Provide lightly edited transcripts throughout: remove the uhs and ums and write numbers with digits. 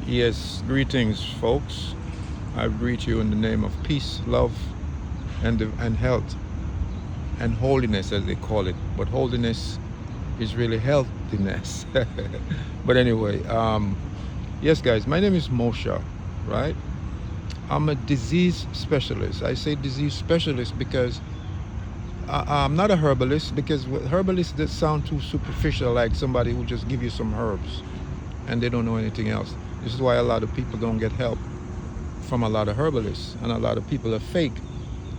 Yes, greetings, folks. I greet you in the name of peace, love, and health, and holiness, as they call it. But holiness is really healthiness. But anyway, yes, guys, my name is Mosha, right? I'm a disease specialist. I say disease specialist because I'm not a herbalist, because herbalists that sound too superficial, like somebody who just give you some herbs and they don't know anything else. This is why a lot of people don't get help from a lot of herbalists, and a lot of people are fake.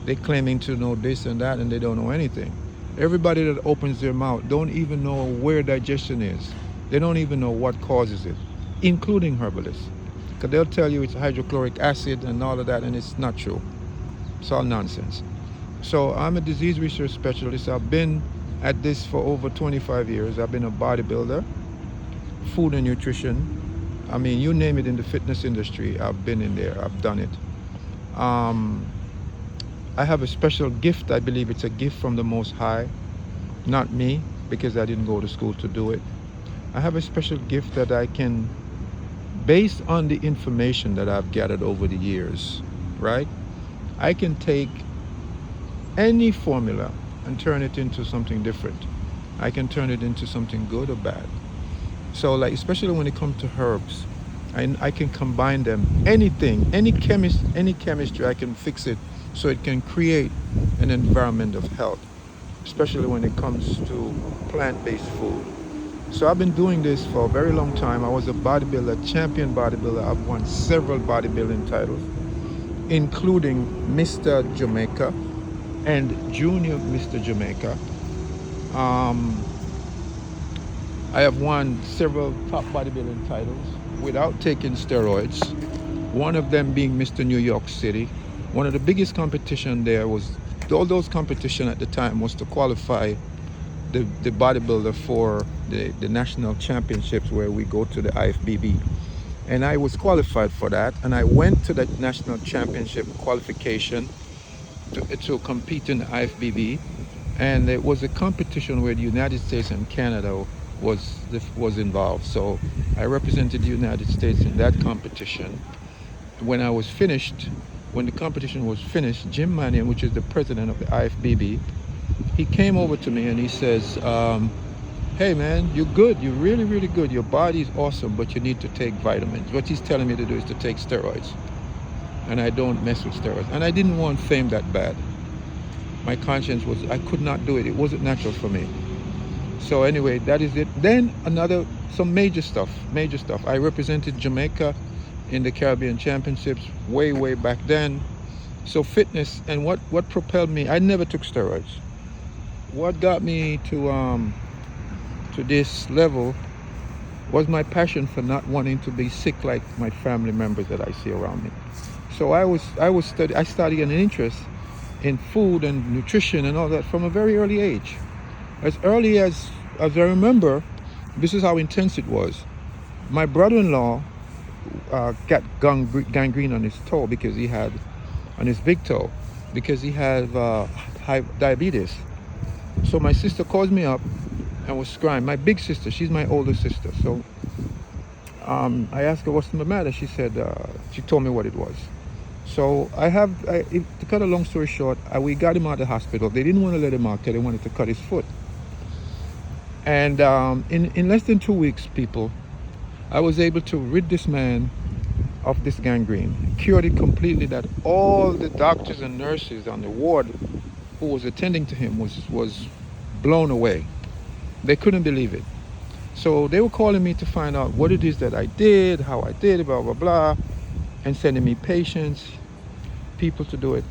They claiming to know this and that, and they don't know anything. Everybody that opens their mouth don't even know where digestion is. They don't even know what causes it, including herbalists, because they'll tell you it's hydrochloric acid and all of that, and it's not true. It's all nonsense. So I'm a disease research specialist. I've been at this for over 25 years. I've been a bodybuilder, food and nutrition. I mean, you name it in the fitness industry, I've been in there, I've done it. I have a special gift. I believe it's a gift from the Most High, not me, because I didn't go to school to do it. I have a special gift that I can, based on the information that I've gathered over the years, right? I can take any formula and turn it into something different. I can turn it into something good or bad. So, like, especially when it comes to herbs, I can combine them. Anything, any chemistry, I can fix it so it can create an environment of health, especially when it comes to plant-based food. So I've been doing this for a very long time. I was a bodybuilder, champion bodybuilder. I've won several bodybuilding titles, including Mr. Jamaica and Junior Mr. Jamaica. I have won several top bodybuilding titles without taking steroids. One of them being Mr. New York City. One of the biggest competition there was, all those competition at the time was to qualify the bodybuilder for the national championships, where we go to the IFBB. And I was qualified for that, and I went to the national championship qualification to compete in the IFBB. And it was a competition where the United States and Canada was involved. So I represented the United States in that competition. When the competition was finished, Jim Mannion, which is the president of the IFBB, he came over to me and he says, hey man, you're good, you're really, really good, your body is awesome, but you need to take vitamins. What he's telling me to do is to take steroids. And I don't mess with steroids. And I didn't want fame that bad. My conscience was, I could not do it. It wasn't natural for me. So anyway, that is it. Then some major stuff. I represented Jamaica in the Caribbean Championships way back then. So fitness, and what propelled me, I never took steroids. What got me to this level was my passion for not wanting to be sick like my family members that I see around me. So I started an interest in food and nutrition and all that from a very early age. As early as I remember, this is how intense it was. My brother-in-law got gangrene on his toe, because he had, on his big toe, because he had high diabetes. So my sister called me up and was crying. My big sister, she's my older sister. So I asked her what's the matter. She said, she told me what it was. So to cut a long story short, we got him out of the hospital. They didn't want to let him out because they wanted to cut his foot. And in less than 2 weeks, people, I was able to rid this man of this gangrene, cured it completely, that all the doctors and nurses on the ward who was attending to him was blown away. They couldn't believe it. So they were calling me to find out what it is that I did, how I did it, blah, blah, blah, and sending me patients, people to do it.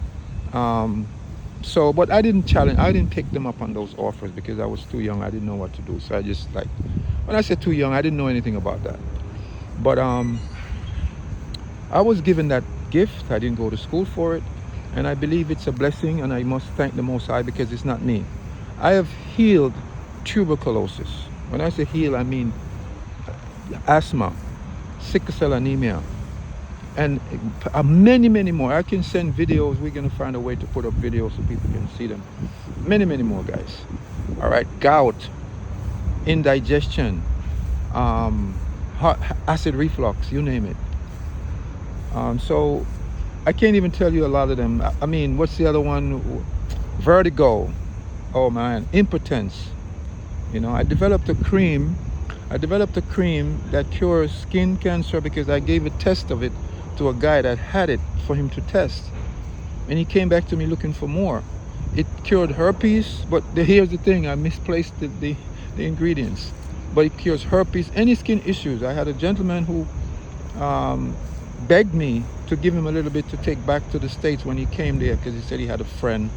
But I didn't take them up on those offers because I was too young. I didn't know what to do. So I just, like, when I said too young, I didn't know anything about that. But I was given that gift. I didn't go to school for it. And I believe it's a blessing, and I must thank the Most High, because it's not me. I have healed tuberculosis. When I say heal, I mean asthma, sickle cell anemia, and many more. I can send videos. We're going to find a way to put up videos so people can see them. Many more, guys. All right, gout, indigestion, acid reflux, you name it. So I can't even tell you a lot of them. I mean, what's the other one? Vertigo. Oh man, impotence. You know, I developed a cream that cures skin cancer because I gave a test of it to a guy that had it for him to test. And he came back to me looking for more. It cured herpes, but here's the thing, I misplaced the ingredients. But it cures herpes, any skin issues. I had a gentleman who begged me to give him a little bit to take back to the States when he came there, because he said he had a friend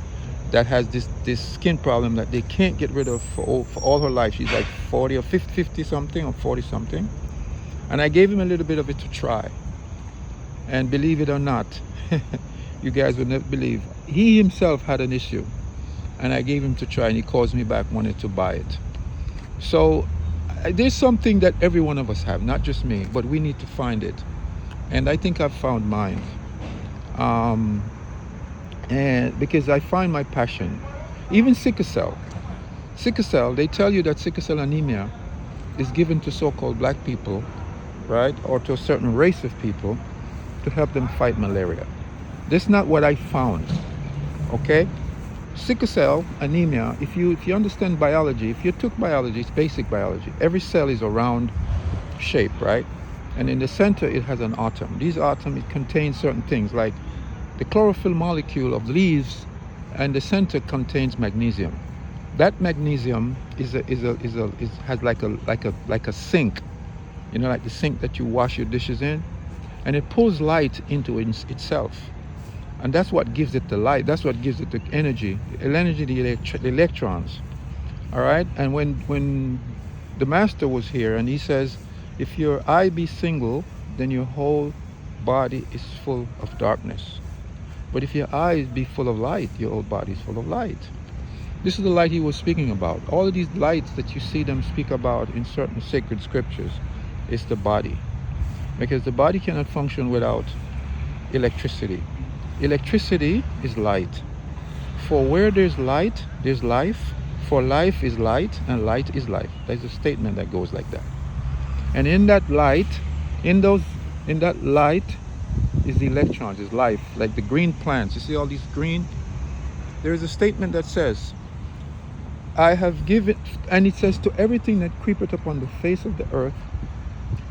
that has this skin problem that they can't get rid of for all her life. She's like 40 or 50 something or 40 something. And I gave him a little bit of it to try. And believe it or not, you guys would never believe, he himself had an issue. And I gave him to try, and he calls me back, wanted to buy it. So there's something that every one of us have, not just me, but we need to find it. And I think I've found mine. And because I find my passion. Even sickle cell. Sickle cell, they tell you that sickle cell anemia is given to so-called black people, right? Or to a certain race of people to help them fight malaria. That's not what I found, okay? Sickle cell anemia, if you understand biology, if you took biology, it's basic biology. Every cell is a round shape, right? And in the center, it has an atom. These atom, it contains certain things like the chlorophyll molecule of leaves, and the center contains magnesium. That magnesium has like a sink, you know, like the sink that you wash your dishes in, and it pulls light into itself, and that's what gives it the light. That's what gives it the energy, the electrons. All right, and when the master was here, and he says, if your eye be single, then your whole body is full of darkness. But if your eyes be full of light, your whole body is full of light. This is the light he was speaking about. All of these lights that you see them speak about in certain sacred scriptures is the body. Because the body cannot function without electricity. Electricity is light. For where there's light, there's life. For life is light, and light is life. There's a statement that goes like that. And in that light, in that light is the electrons, is life, like the green plants. You see all these green? There is a statement that says, I have given, and it says, to everything that creepeth upon the face of the earth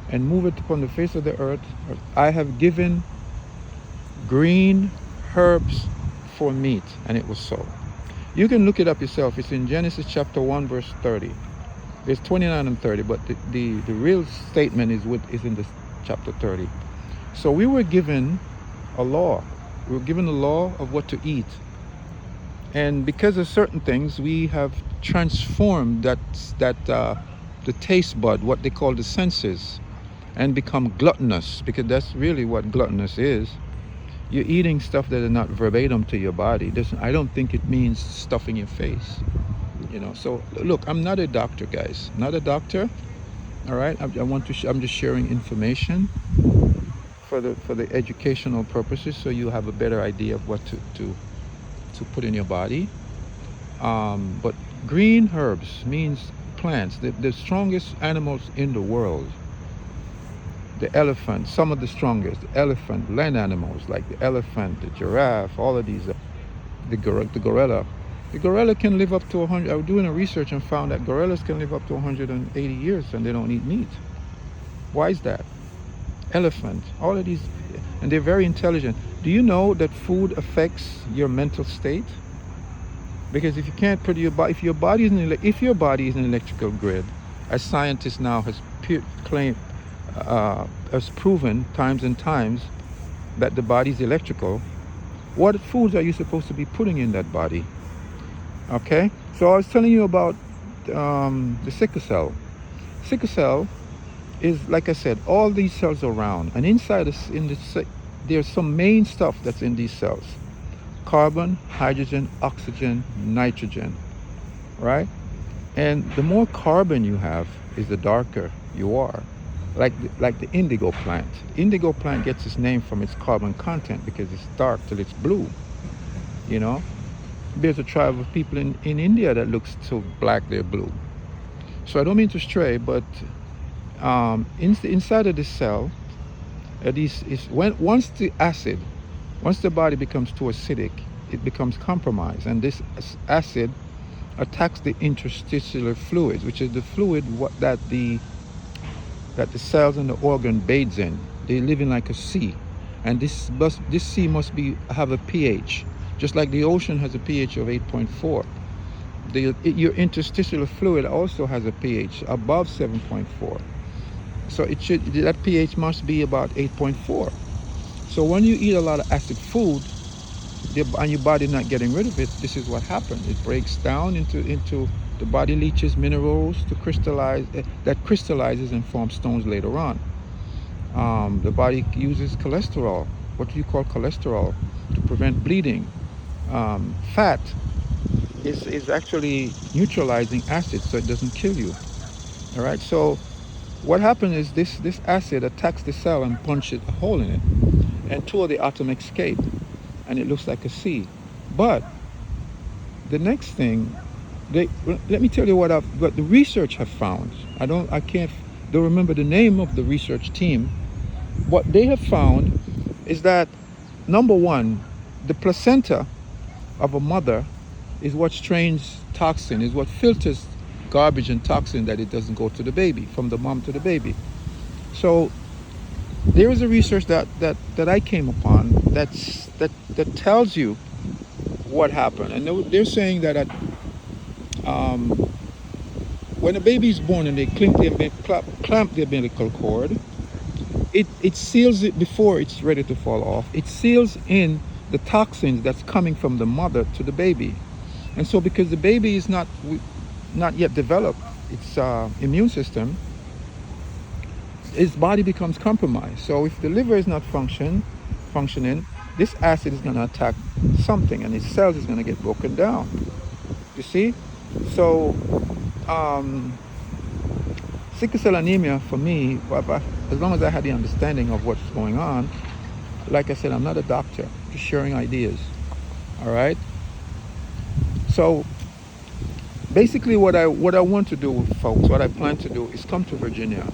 and moveth upon the face of the earth, I have given green herbs for meat, and it was so. You can look it up yourself. It's in Genesis chapter 1 verse 30. There's 29 and 30, but the real statement is in the chapter 30. So we were given a law. We were given a law of what to eat. And because of certain things, we have transformed the taste bud, what they call the senses, and become gluttonous, because that's really what gluttonous is. You're eating stuff that is not verbatim to your body. I don't think it means stuffing your face. You know, so look, I'm not a doctor, guys. Not a doctor. All right, I'm just sharing information for the educational purposes, so you have a better idea of what to put in your body. But green herbs means plants. The strongest animals in the world. The elephant, some of the strongest. The elephant, land animals like the elephant, the giraffe, all of these. The gorilla. The gorilla can live up to 100. I was doing a research and found that gorillas can live up to 180 years and they don't eat meat. Why is that? Elephant, all of these, and they're very intelligent. Do you know that food affects your mental state? Because if you can't put your body, if your body is an electrical grid, as scientists now has proven times and times that the body is electrical, what foods are you supposed to be putting in that body? Okay, so I was telling you about the sickle cell. Sickle cell is, like I said, all these cells around, and inside there's some main stuff that's in these cells: carbon, hydrogen, oxygen, nitrogen, right? And the more carbon you have, is the darker you are. Like the indigo plant. Indigo plant gets its name from its carbon content because it's dark till it's blue. You know, there's a tribe of people in India that looks so black they're blue. So I don't mean to stray, but inside of this cell, Once once the body becomes too acidic, it becomes compromised, and this acid attacks the interstitial fluids, which is the fluid that the cells and the organ bathes in. They live in like a sea, and this sea must have a pH, just like the ocean has a pH of 8.4. Your interstitial fluid also has a pH above 7.4. So that pH must be about 8.4. So when you eat a lot of acid food, and your body not getting rid of it, this is what happens. It breaks down into the body leaches minerals to crystallize, that crystallizes and forms stones later on. The body uses cholesterol, what do you call cholesterol, to prevent bleeding. Fat is actually neutralizing acid, so it doesn't kill you. All right, so what happens is this acid attacks the cell and punches a hole in it, and two of the atoms escape, and it looks like a C. But the next thing, let me tell you what the research have found. I don't remember the name of the research team. What they have found is that, number one, the placenta of a mother is what strains toxin, is what filters garbage and toxin, that it doesn't go to the baby, from the mom to the baby. So there is a research that I came upon that tells you what happened, and they're saying that when a baby is born and they clamp the umbilical cord, it seals it before it's ready to fall off. It seals in the toxins that's coming from the mother to the baby, and so because the baby is not yet developed its immune system, his body becomes compromised. So if the liver is not functioning, this acid is going to attack something, and his cells is going to get broken down. You see? So sickle cell anemia, for me, as long as I had the understanding of what's going on, like I said, I'm not a doctor, just sharing ideas. All right? So basically what I want to do with folks, what I plan to do, is come to Virginia,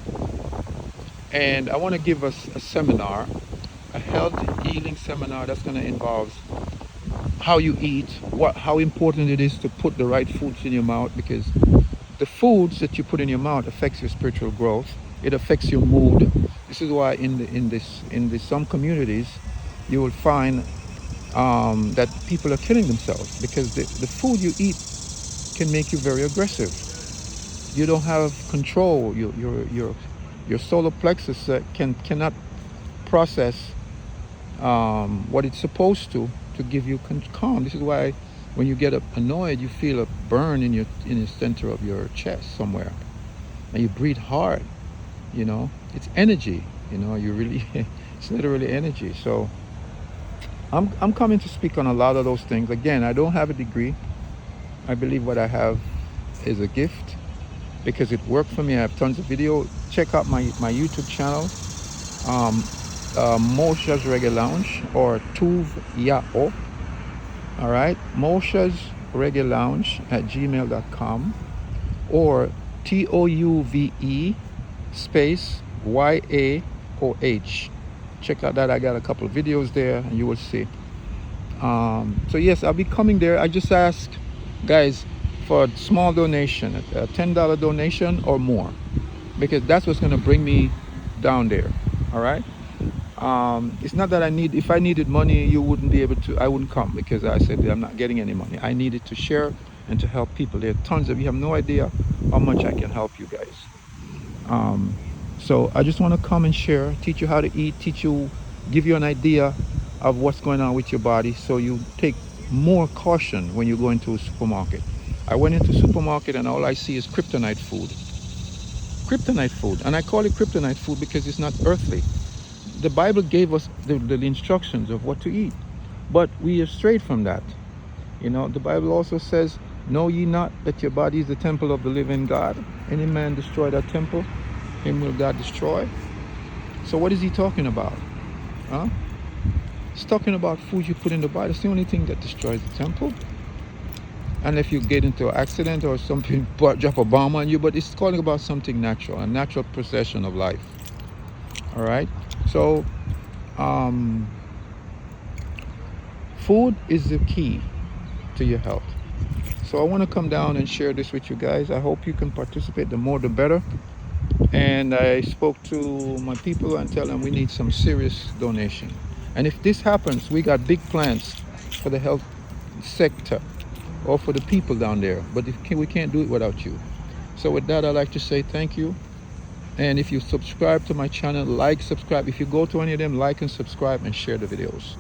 and I want to give us a seminar, a health healing seminar that's going to involve how you eat, how important it is to put the right foods in your mouth, because the foods that you put in your mouth affects your spiritual growth. It affects your mood. This is why in some communities you will find that people are killing themselves, because the food you eat can make you very aggressive. You don't have control. Your solar plexus cannot process what it's supposed to give you calm. This is why when you get annoyed, you feel a burn in the center of your chest somewhere, and you breathe hard. You know, it's energy. You know, it's literally energy. So I'm coming to speak on a lot of those things. Again, I don't have a degree. I believe what I have is a gift, because it worked for me. I have tons of video. Check out my YouTube channel, Moshas Reggae Lounge, or Tuv Yao. All right, Moshas Reggae Lounge at gmail.com, or TOUVE space YAOH. Check out that. I got a couple of videos there, and you will see. So yes, I'll be coming there. I just ask guys for a small donation, a $10 donation or more, because that's what's going to bring me down there. All right. It's not that if I needed money, I wouldn't come, because I said I'm not getting any money. I needed to share and to help people. There are tons of you have no idea how much I can help you guys. So I just want to come and share, teach you how to eat, give you an idea of what's going on with your body, so you take more caution when you go into a supermarket. I went into a supermarket and all I see is kryptonite food. Kryptonite food. And I call it kryptonite food because it's not earthly. The Bible gave us the instructions of what to eat, but we have strayed from that. You know, the Bible also says, know ye not that your body is the temple of the living God? Any man destroy that temple, him will God destroy. So what is he talking about? He's talking about food you put in the body. It's the only thing that destroys the temple. And if you get into an accident or something, drop a bomb on you, but it's calling about something natural, a natural procession of life. All right. So um, food is the key to your health. So I want to come down and share this with you guys. I hope you can participate. The more the better. And I spoke to my people and tell them we need some serious donation. And if this happens, we got big plans for the health sector or for the people down there. But we can't do it without you. So with that, I'd like to say thank you. And if you subscribe to my channel, like, subscribe. If you go to any of them, like and subscribe and share the videos.